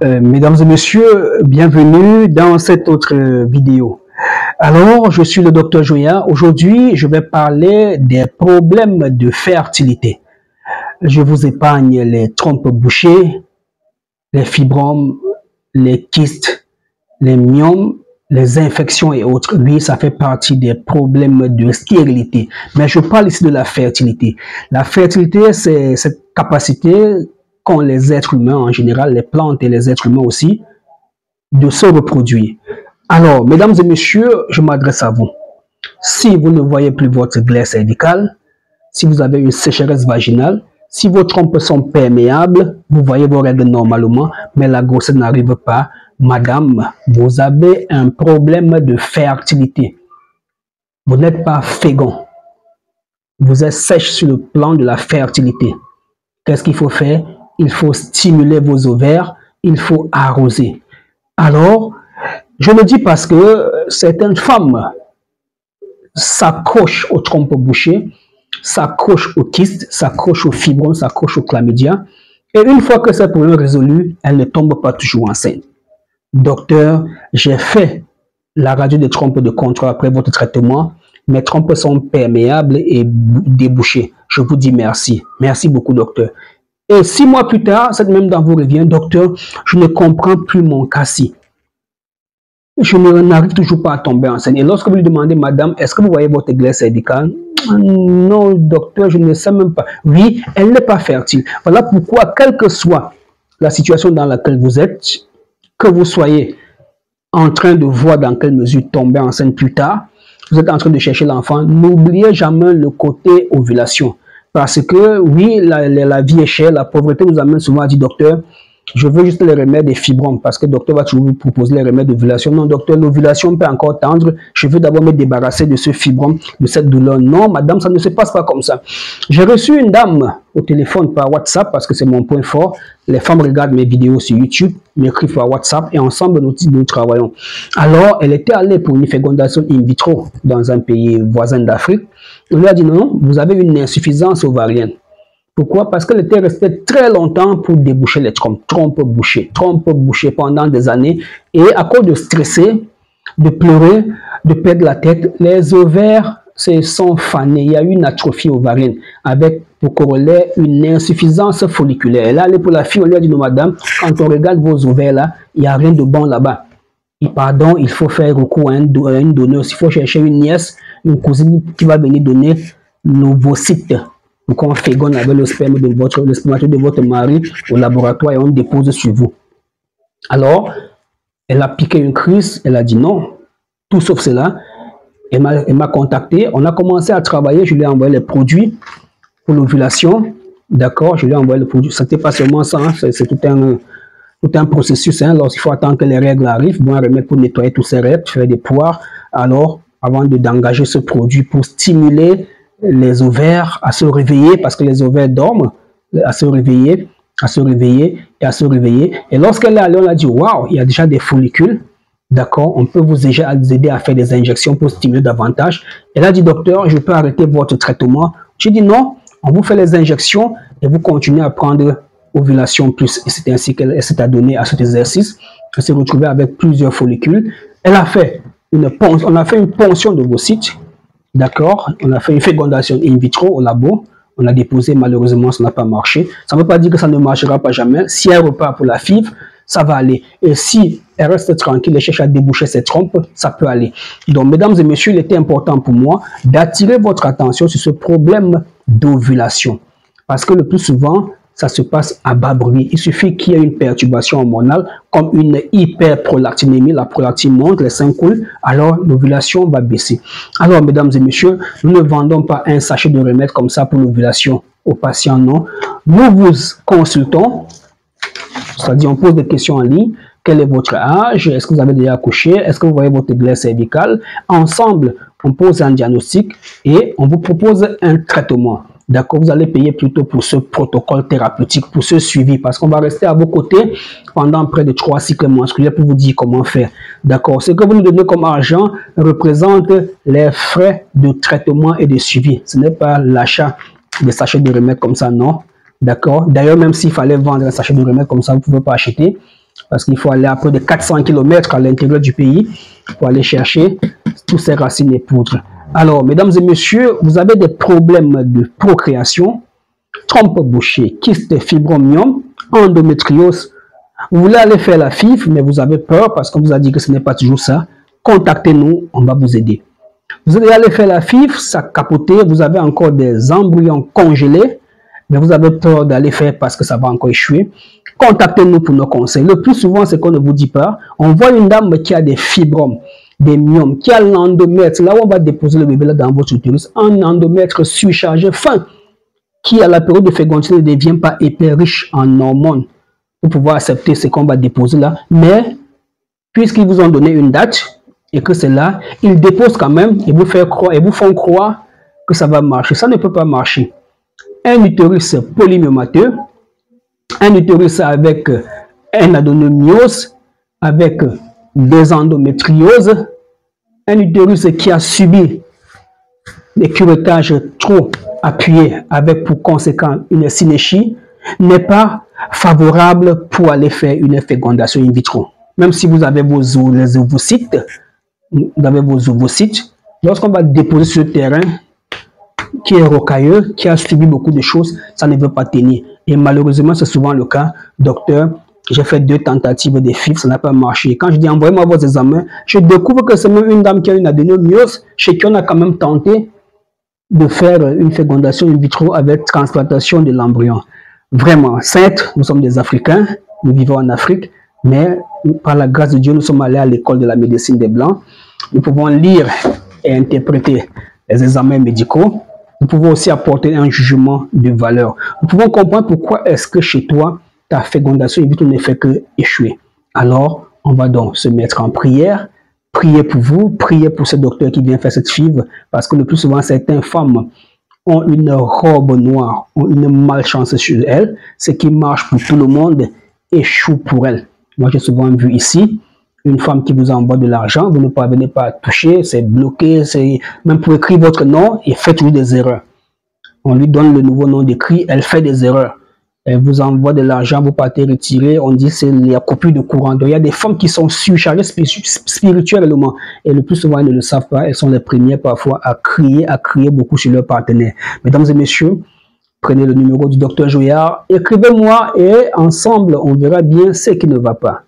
Mesdames et messieurs, bienvenue dans cette autre vidéo. Alors, je suis le docteur Joya. Aujourd'hui, je vais parler des problèmes de fertilité. Je vous épargne les trompes bouchées, les fibromes, les kystes, les myomes, les infections et autres. Oui, ça fait partie des problèmes de stérilité. Mais je parle ici de la fertilité. La fertilité, c'est cette capacité qu'ont les êtres humains en général, les plantes et les êtres humains aussi, de se reproduire. Alors, mesdames et messieurs, je m'adresse à vous. Si vous ne voyez plus votre glaire cervicale, si vous avez une sécheresse vaginale, si vos trompes sont perméables, vous voyez vos règles normalement, mais la grossesse n'arrive pas, madame, vous avez un problème de fertilité. Vous n'êtes pas fécond. Vous êtes sèche sur le plan de la fertilité. Qu'est-ce qu'il faut faire? Il faut stimuler vos ovaires, il faut arroser. Alors, je le dis parce que certaines femmes s'accrochent aux trompes bouchées, s'accrochent aux kystes, s'accrochent aux fibromes, s'accrochent aux chlamydia. Et une fois que ce problème est résolu, elles ne tombent pas toujours enceintes. Docteur, j'ai fait la radio des trompes de contrôle après votre traitement. Mes trompes sont perméables et débouchées. Je vous dis merci. Merci beaucoup, docteur. Et 6 mois plus tard, cette même dame vous revient, docteur, je ne comprends plus mon cassis. Je n'arrive toujours pas à tomber enceinte. Et lorsque vous lui demandez, madame, est-ce que vous voyez votre glaire cervicale? Non, docteur, je ne sais même pas. Oui, elle n'est pas fertile. Voilà pourquoi, quelle que soit la situation dans laquelle vous êtes, que vous soyez en train de voir dans quelle mesure tomber enceinte plus tard, vous êtes en train de chercher l'enfant, n'oubliez jamais le côté ovulation. Parce que, oui, la vie est chère, la pauvreté nous amène souvent à dire, docteur, je veux juste les remèdes des fibromes, parce que le docteur va toujours vous proposer les remèdes d'ovulation. Non, docteur, l'ovulation peut encore tendre. Je veux d'abord me débarrasser de ce fibrome, de cette douleur. Non, madame, ça ne se passe pas comme ça. J'ai reçu une dame au téléphone par WhatsApp, parce que c'est mon point fort. Les femmes regardent mes vidéos sur YouTube, m'écrivent par WhatsApp, et ensemble, nous travaillons. Alors, elle était allée pour une fécondation in vitro dans un pays voisin d'Afrique. On lui a dit, non, vous avez une insuffisance ovarienne. Pourquoi? Parce qu'elle était restée très longtemps pour déboucher les trompes bouchées pendant des années. Et à cause de stresser, de pleurer, de perdre la tête, les ovaires se sont fanés. Il y a eu une atrophie ovarienne avec pour corollaire une insuffisance folliculaire. Et là, elle est pour la fille, on lui a dit, non madame, quand on regarde vos ovaires là, il n'y a rien de bon là-bas. Et pardon, il faut faire recours à une donneuse. Il faut chercher une nièce, une cousine qui va venir donner l'ovocyte. Donc on féconde avec le sperme de votre mari au laboratoire et on dépose sur vous. Alors, elle a piqué une crise, elle a dit non, tout sauf cela. Elle m'a contacté, on a commencé à travailler, je lui ai envoyé les produits pour l'ovulation. D'accord, je lui ai envoyé les produits. Ce n'était pas seulement ça, hein, c'est tout un processus. Hein, lorsqu'il faut attendre que les règles arrivent, bon, un remède pour nettoyer tous ces règles, faire des poires. Alors, avant d'engager ce produit pour stimuler les ovaires à se réveiller, parce que les ovaires dorment, à se réveiller, à se réveiller et à se réveiller. Et lorsqu'elle est allée, on a dit, waouh, il y a déjà des follicules. D'accord, on peut vous aider à faire des injections pour stimuler davantage. Elle a dit, docteur, je peux arrêter votre traitement. J'ai dit non, on vous fait les injections et vous continuez à prendre ovulation plus. Et c'est ainsi qu'elle s'est adonnée à cet exercice. Elle s'est retrouvée avec plusieurs follicules. Elle a fait on a fait une ponction de d'ovocytes. D'accord, on a fait une fécondation in vitro au labo. On a déposé, malheureusement, ça n'a pas marché. Ça ne veut pas dire que ça ne marchera pas jamais. Si elle repart pour la FIV, ça va aller. Et si elle reste tranquille et cherche à déboucher ses trompes, ça peut aller. Donc, mesdames et messieurs, il était important pour moi d'attirer votre attention sur ce problème d'ovulation. Parce que le plus souvent, ça se passe à bas bruit. Il suffit qu'il y ait une perturbation hormonale, comme une hyperprolactinémie, la prolactine monte, les seins coulent, alors l'ovulation va baisser. Alors, mesdames et messieurs, nous ne vendons pas un sachet de remède comme ça pour l'ovulation aux patients, non. Nous vous consultons, c'est-à-dire on pose des questions en ligne. Quel est votre âge? Est-ce que vous avez déjà accouché? Est-ce que vous voyez votre glaire cervicale? Ensemble, on pose un diagnostic et on vous propose un traitement. D'accord, vous allez payer plutôt pour ce protocole thérapeutique, pour ce suivi, parce qu'on va rester à vos côtés pendant près de 3 cycles menstruels pour vous dire comment faire. D'accord, ce que vous nous donnez comme argent représente les frais de traitement et de suivi. Ce n'est pas l'achat des sachets de remèdes comme ça, non. D'accord. D'ailleurs, même s'il fallait vendre un sachet de remèdes comme ça, vous ne pouvez pas acheter parce qu'il faut aller à près de 400 km à l'intérieur du pays pour aller chercher toutes ces racines et poudres. Alors, mesdames et messieurs, vous avez des problèmes de procréation, trompe bouchée, kyste, fibromyome, endométriose. Vous voulez aller faire la FIV, mais vous avez peur parce qu'on vous a dit que ce n'est pas toujours ça. Contactez-nous, on va vous aider. Vous allez aller faire la FIV, ça capoté, vous avez encore des embryons congelés, mais vous avez peur d'aller faire parce que ça va encore échouer. Contactez-nous pour nos conseils. Le plus souvent, c'est qu'on ne vous dit pas. On voit une dame qui a des fibromes, des myomes, qui a l'endomètre, là où on va déposer le bébé là dans votre utérus, un endomètre surchargé, fin, qui à la période de fécondité ne devient pas épais, riche en hormones pour pouvoir accepter ce qu'on va déposer là. Mais, puisqu'ils vous ont donné une date et que c'est là, ils déposent quand même et vous font croire que ça va marcher. Ça ne peut pas marcher. Un utérus polymyomateux, un utérus avec un adenomyose, avec des endométrioses, un utérus qui a subi des curetages trop appuyés avec pour conséquent une synéchie, n'est pas favorable pour aller faire une fécondation in vitro. Même si vous avez vos ovocytes, lorsqu'on va déposer sur le terrain qui est rocailleux, qui a subi beaucoup de choses, ça ne veut pas tenir. Et malheureusement, c'est souvent le cas. Docteur, j'ai fait 2 tentatives de FIV, ça n'a pas marché. Quand je dis envoyez-moi vos examens, je découvre que c'est même une dame qui a une adénomyose, chez qui on a quand même tenté de faire une fécondation in vitro avec transplantation de l'embryon. Vraiment, certes, nous sommes des Africains, nous vivons en Afrique, mais par la grâce de Dieu, nous sommes allés à l'école de la médecine des Blancs. Nous pouvons lire et interpréter les examens médicaux. Nous pouvons aussi apporter un jugement de valeur. Nous pouvons comprendre pourquoi est-ce que chez toi, ta fécondation in vitro ne fait que échouer. Alors, on va donc se mettre en prière, prier pour vous, prier pour ce docteur qui vient faire cette FIV, parce que le plus souvent, certaines femmes ont une robe noire, ont une malchance sur elles. Ce qui marche pour tout le monde échoue pour elles. Moi, j'ai souvent vu ici une femme qui vous envoie de l'argent, vous ne parvenez pas à toucher, c'est bloqué, même pour écrire votre nom, et fait toujours des erreurs. On lui donne le nouveau nom d'écrit, elle fait des erreurs. Elle vous envoie de l'argent, vous partez retirer, on dit c'est la coupure de courant. Donc il y a des femmes qui sont surchargées spirituellement, et le plus souvent elles ne le savent pas, elles sont les premières parfois à crier beaucoup sur leur partenaire. Mesdames et messieurs, prenez le numéro du docteur Jouillard, écrivez-moi et ensemble on verra bien ce qui ne va pas.